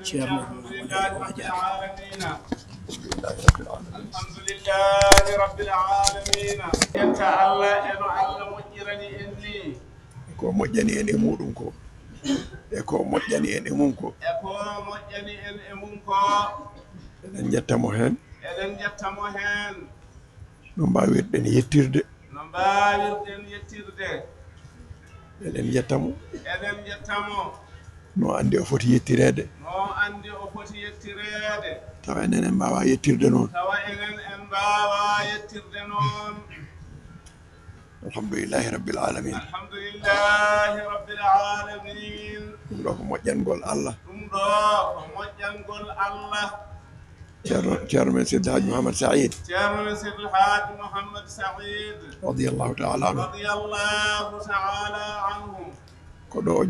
ceerno alhamdulillahi rabbil alamin yetta Allah eno Allah moƴƴirani en ni ko moƴƴani en e muɗum ko ko moƴƴani en e mum ko moƴƴani en e mum ko eɗen jettamo hen no mbawirɗen yettirde eɗen jettamo no andi o foti yettirede tawa enen en mbawa yettirde noon alhamdulillahi rabbil alamin ɗum ɗo ko moƴƴangol Allah ceerno men Seydi Hadji Mouhamed Saïd radiyallahu ta'ala anhu ko ɗo o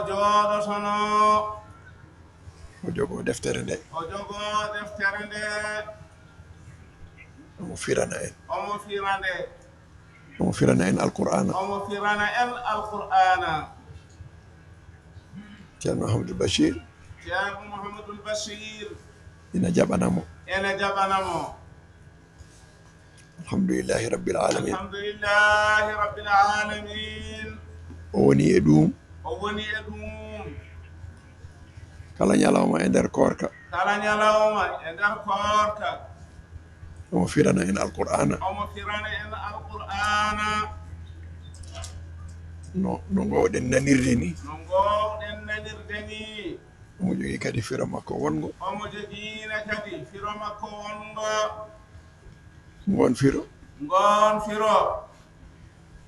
jooɗotono o jogo deftere nde omo firana en alqur'ana ceerno Mouhamadoul Bachir ina jaɓanamo alhamdulillahi rabbil alamin o woni e ɗum kala ñalawma e nder koorka omo firana en alqur'ana no gowɗen nanirde ni omo jogui kadi firo makko wongo ngon firo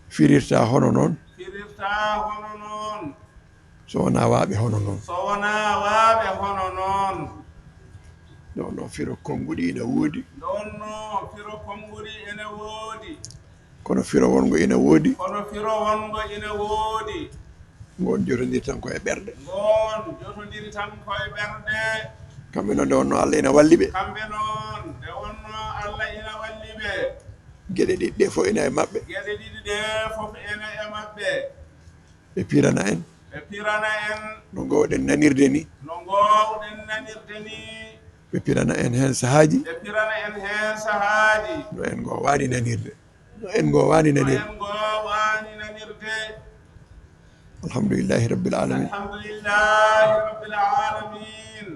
firirta hono noon so wona waaɓe hono noon no firo konnguɗi ina woodi kono firo wongo ina woodi ngon jotodiri tan koye ɓerɗe kamɓe noon nde wonno Allah ina walli ɓe gueɗe ɗiɗi ɗe fof ina e maɓɓe ɓe pirana en no gowɗen nanirde ni ɓe pirana en hen sahaji no en go wani nanirde alhamdulillahi rabbil alamin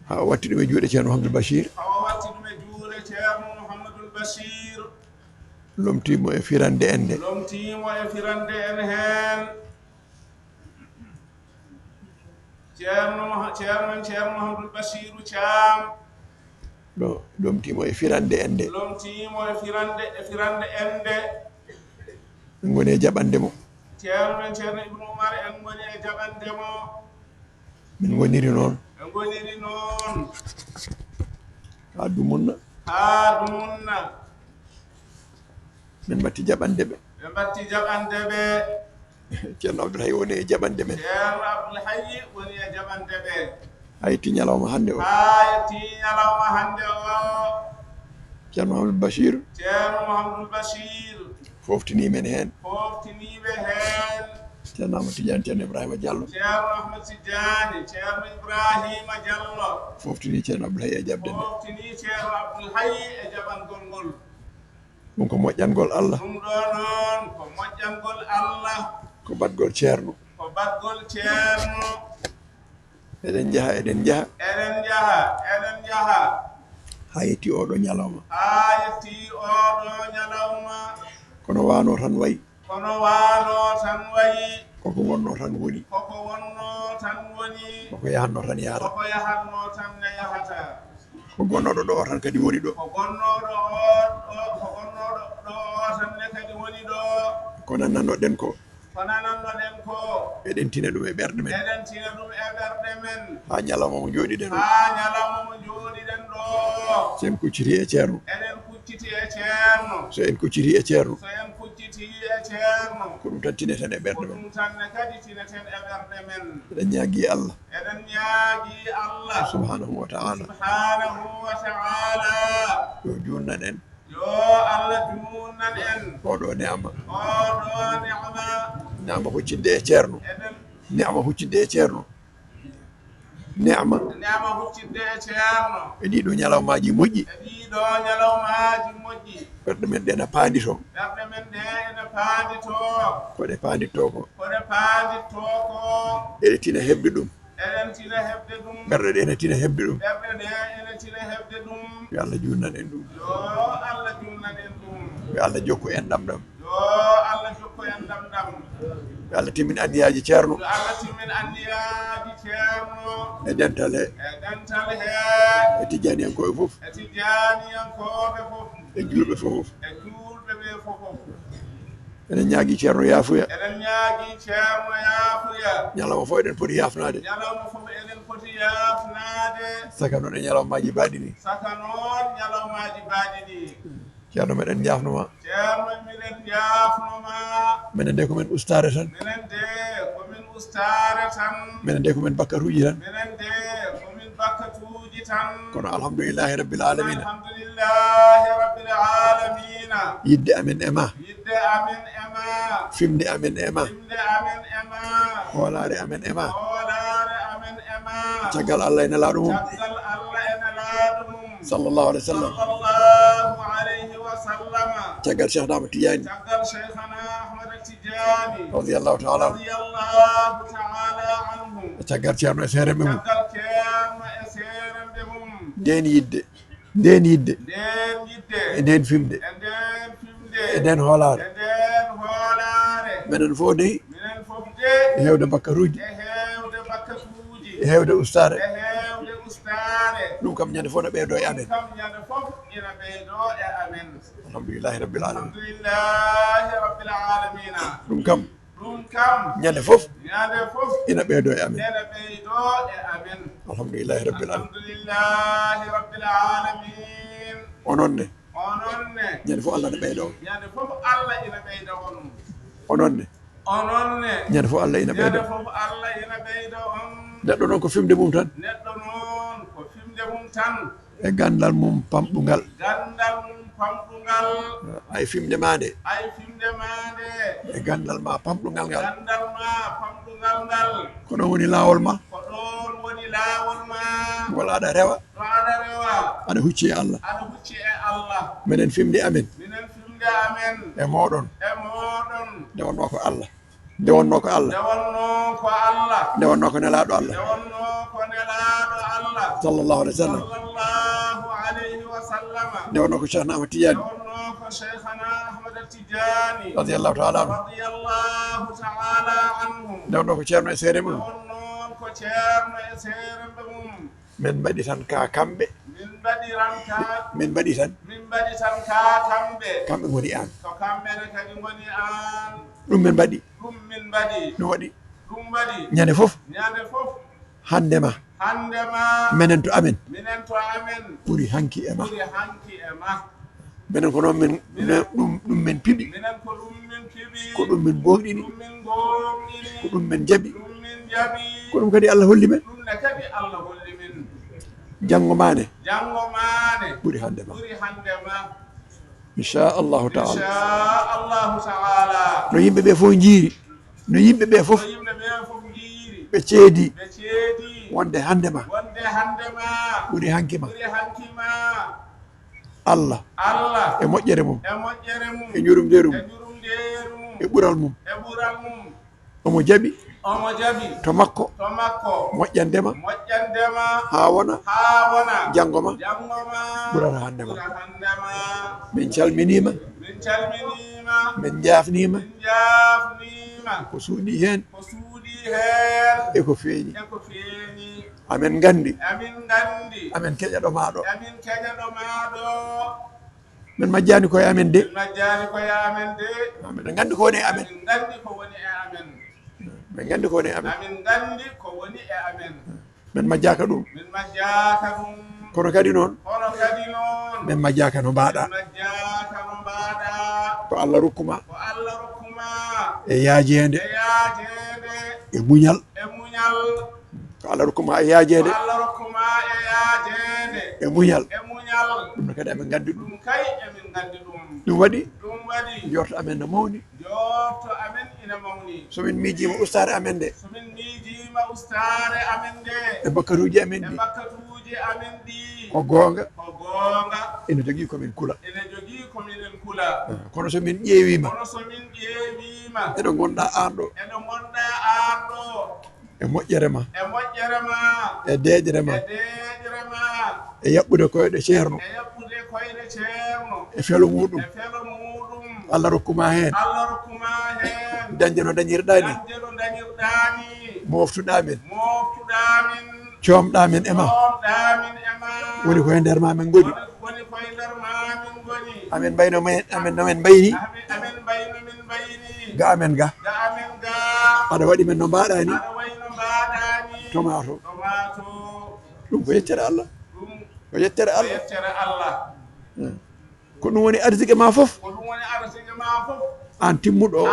ha o watti ɗum e juuɗe ceerno Mouhamadoul Bachir lomtimo e firande en nde ceerno Mouhamadoul Bachir Thiam lomtimo e firande en nde en goni e jaɓandemo ceerno Ibnu Oumar en goni e jaɓandemo min goniri noon ha dumunna min batti jaɓande ɓe ceerno Abdoul Hayy woni e jaɓande men hayti ñalawma hande o ceerno Mouhamadoul Bachir foftini men hen ceerno Ahmad Tidiane ceerno Ibrahima Diallo foftini ceerno Abdoul Hayy e jaɓde nde ɗum ko moƴƴangol Allah ko badgol ceerno eɗen jaaha ha yetti oɗo ñalawma kono wano tan wayi koko wonno tan woni koko yahanno tan yahata ko gonnoɗo ɗo o tan kadi woni ɗo ko nanannoɗen ko eɗen tina ɗum e ɓerɗe men ha ñalawma mo jooɗiɗen o so en kucciti e ceerno ko ɗum tan tineten e ɓerɗe men eɗen ñaagui Allah subhanahu wa ta'ala yo junnan en oɗo neama hoccidde e ceerno ne'ama huccidde e ceerno ne'ama huccidde e ceerno e ɗiɗo ñalawmaji moƴƴi e ɗiɗo ñalawmaji moƴƴi ɓerɗe men ɗe ene paandi to ɓerɗe men ɗe ene paandi to koɗe paanditto ko koɗe paanditto ko eɗe tina heɓde ɗum eɗen tina heɓde ɗum ɓerɗe ɗe ene tina heɓde ɗum ɓerɗe ɗe ene tina heɓde ɗum yo Allah junnan en ɗum yo Allah junnan en ɗum yo Allah jokku en ɗamɗam yo Allah jokku en ɗamɗam yo Allah timmin anniyaji ceerno yo Allah timmin anniyaji ceerno e dental he e tijaniyankoɓe fof e tijaniyankoɓe fof e julɓe fof e julɓe ɓe fof enen ñaagui ceerno yaafuya eɗen ñaagui ceerno yaafuya ñalawma fof eɗen poti yafnade ñalawma fof eɗen poti yafnade saka noon e ñalawmaji baɗi ni saka noon ñalawmaji baɗi ɗi ceerno meɗen jafnoma ceerno miɗen jafnoma minen de komin ustare tan minen de komin ustare tan minen de komin bakkatuji tan minen de komin bakkatuji tan kono alhamdulillahi rabbil alamina alhamdulillahi rabbil alamina yidde amen e ma yidde amen e ma fimde amen e ma fimde amen e ma hoolare amen e ma hoolare amen e ma caggal Allah ene laaɗo mum caggal Allah ene laaɗo mum sallallahu alaihi wasallam sallallahu alayhi wa sallama caggal Cheikh Ahmad Tidiane caggal Cheikhana Ahmad Tidiane radiyallahu ta'ala anhu caggal ceerno e seeremɓe mum caggal ceerno e seeremɓe mum nden yidde nden yidde nden yidde e nden fimde e nden fimde e nden hoolare e nden hoolare minen fof dey minen fof de e hewde bakkatuji e hewde bakkatuji e hewde ustare e hewde ustare ɗum kam ñande fof ne ɓeydo e amen kam ñande fof ina ɓeydo e amen alhamdulillahi rabbil alamin alhamdulillahi rabbil alamina ɗum kam ñande fof ina ɓeydo e amen alhamdulillahi rabbil alamin onon ne ñande fof Allah ne ɓeydo onon ne ñande fof Allah ina ɓeydo neɗɗo noon ko fimde mum tan e gandal mum pamɗugal ay fimde ma nde e gandal ma pamɗugal ngal ko ɗon woni laawol ma wala aɗa rewa aɗa hucci e Allah minen fimde amen e moɗon ndewanno ko Allah ndewanno ko Allah ndewanno ko nelaɗo Allah sallallahu alaihi wa sallam ndewanno ko Cheikhna Ahmad Tidiane radiyallahu ta'ala anhu ndewanno ko ceerno e seere mum min mbaɗi tan ka kamɓe min mbaɗi tan ka kamɓe goni an ɗum min mbaɗi ɗum waɗi ñande fof handema minen to amen ɓuri hanki e ma minen ko noon min ɗum min piɓi ko ɗum min gonɗini ko ɗum min jaɓi ko ɗum kadi Allah holli men janngo mane ɓuri hande ma inchallahu taala no yimɓeɓe fof jiiri no yimɓeɓe fof ɓe ceedi wonde hande ma ɓuri hanki ma Allah e moƴƴere mum e ñurumderu mum e ɓural mum omo jaɓi to makko moƴƴandema ha wona janngo ma ɓurata hande ma min calminima min jafnima ko suuɗi hen e ko feeñi amen gandi amen keƴaɗo maɗo min majjani koye amen de amen gandi ko woni e amen min gandi ko woni e amen min majjaka ɗum kono kadi noon min majjaka no mbaɗa ko Allah rokkuma e yaajede e muñal ko Allah rokkuma e yaajede e muñal ɗum ne kadi emin gandi ɗum ɗum waɗi ɗum waɗi jorto amen no mawni jorto amen ina mawni somin miijima ustare amen nde somin miijima ustare amen nde e bakkatuji amen e ɗi bakkatuji amen ɗi ko goonga ene jogii komin kula ene jogii kominen kula kono somin ƴeewima kono somin ƴeewima eɗo gonɗa an ɗo eɗo gonɗa an ɗo e moƴƴere ma e moƴƴere ma e deeƴere ma e yaɓɓude koyɗe ceerno e felo muɗum Allah rokkuma heen dañde no dañirɗa ni moftuɗa men coomɗa men ema woni koye nder ma men goni amen mbayno amen nomen mbayni ga amen ga aɗa waɗi men no mbaɗa ni tomato ɗum ko yeccere Allah ko yeccere Allah ko ɗum woni arsike ma fof an timmuɗo o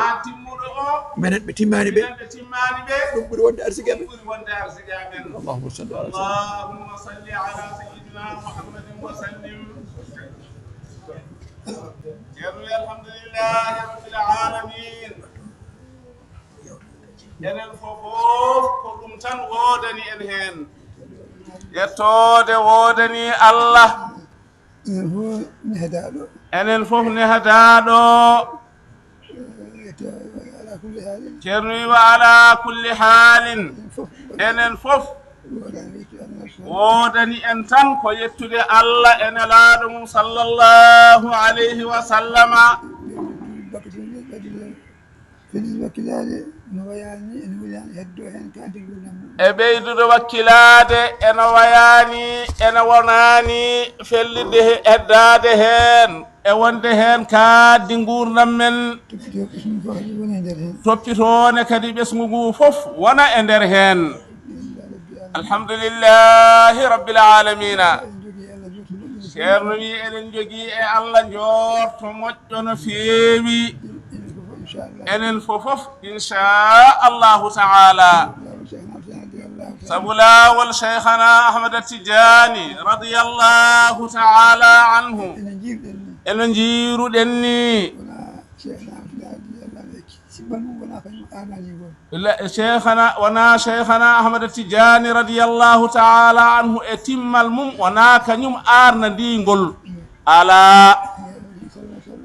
minen ɓe timmani ɓe ɗum ɓuri wonde arsike amen allahumma salli ala sayyidina muhammadin wa sallim alhamdulillahi rabbil alamin enen fofof ko ɗum tan wodani en hen yettode wodani Allah enen fof nehadaɗo ceerno wiwa ala kulli halin enen fof wodani en tan ko yettude Allah e nelaɗo mum sallallahu alayhi wa sallama e ɓeydude wakkilade ene wayani ene wonani fellide heddade hen e wonde hen kaddi gurdam men toppitone kadi ɓesgu ngu fof wona e nder hen alhamdulillahi rabbil alamina ceerno wi eɗen jogui e Allah jorto moƴƴo no feewi enen fofof inchallahu taala sabu lawol cheikhana ahmad atijani radiyallahu taala anhu eno jiiruɗen ni cheikhana ahmad atijani radiyallahu taala anhu e timmal mum wona kañum arna ndigol ala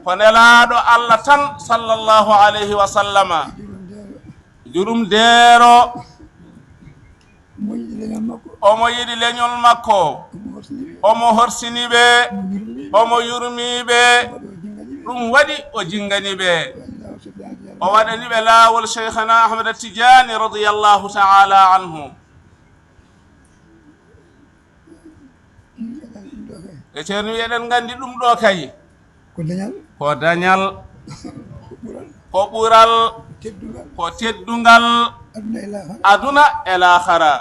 ko nelaɗo Allah tan sallallahu alayhi wa sallama jurum deero omo yiɗi leñol makko omo horsiniɓe omo yurmiɓe ɗum waɗi o jinganiɓe o waɗaniɓe laawol cheikhana ahmad atijani radiyallahu taala anhu e ceerno wi eɗen gandi ɗum ɗo kay ko dañal ko ɓural ko teddungal aduna e lahara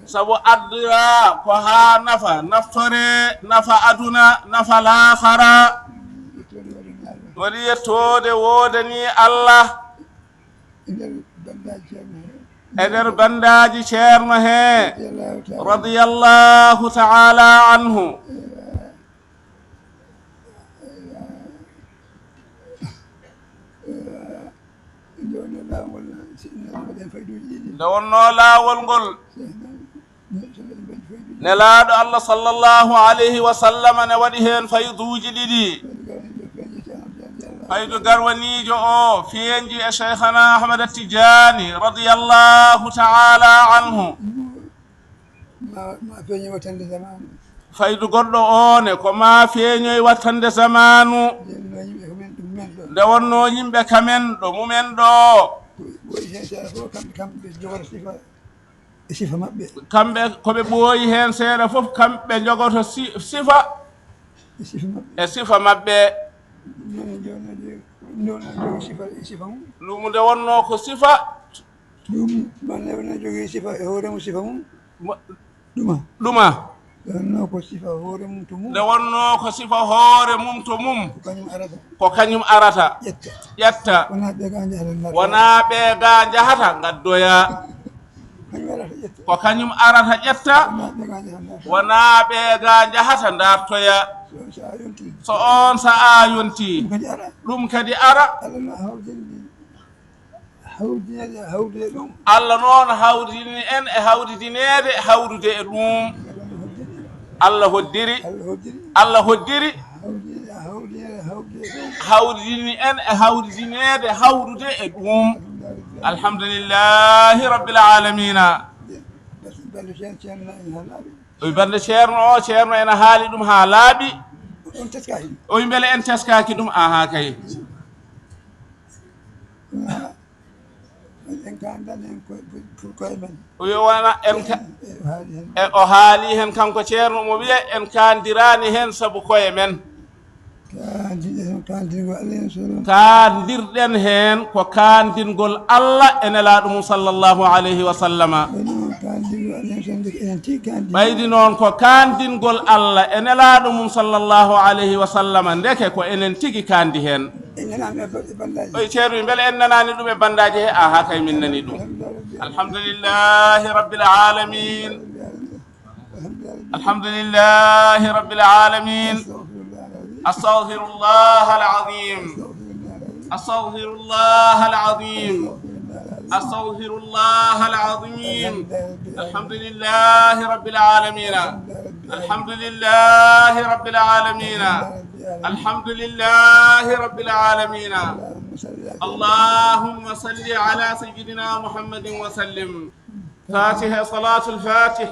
sabu addira ko ha nafa naftore nafa aduna nafa lahara waɗi yettode wodani Allah e nder bandaji ceerno he radiyallahu taala anhu nde wonno laawol ngol nelaɗo Allah sallallahu alayhi wa sallam ne waɗi hen fayduji ɗiɗi faydu garwanijo o fiyenji e cheikhana ahmad atijani radiyallahu taala anhu faydu goɗɗo one ko ma feeñoy wattande zamanu nde wonno yimɓe kamen ɗo mumen ɗo kamɓe koɓe ɓooyi hen seeɗa fof kamɓe jogoto sifa e sifa maɓɓe ɗum nde wonno ko sifa ɗuma nde wonno ko sifa hoore mum to mum ko kañum arata ƴetta wona ɓe ga jahata gaddoya ko kañum arata ƴetta wona ɓe ga jahata dartoya so on sa'a yonti ɗum kadi ara Allah noon hawdini en e hawdidinede hawdude e ɗum Allah hoddiri hawdini en e hawdidinede hawdude e ɗum alhamdulillahi rabbil alamina bande ceerno o ceerno ena haali ɗum ha laaɓi o wi beele en teskaki ɗum aha kay o wi wona en o haali hen kanko ceerno mo wiya en kandirani hen saabu koye men kandirɗen hen ko kandingol Allah e nelaɗo mum sallllahu alayhi wa sallama ɓaydi noon ko kandingol Allah e nelaɗo mum sallllahu alayhi wa sallama ndeke ko enen tigi kandi hen oy ceerno wi beele en nanani ɗum e bandaji he aha kay min nani ɗum alhamdulillahi rabbil alamin alhamdulillahi rabbil alamin أستغفر الله العظيم أستغفر الله العظيم أستغفر الله العظيم الحمد لله رب العالمين الحمد لله رب العالمين الحمد لله رب العالمين اللهم صل على سيدنا محمد وسلم فاتحة صلاة الفاتح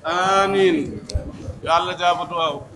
آمين يا الله جاب دعاء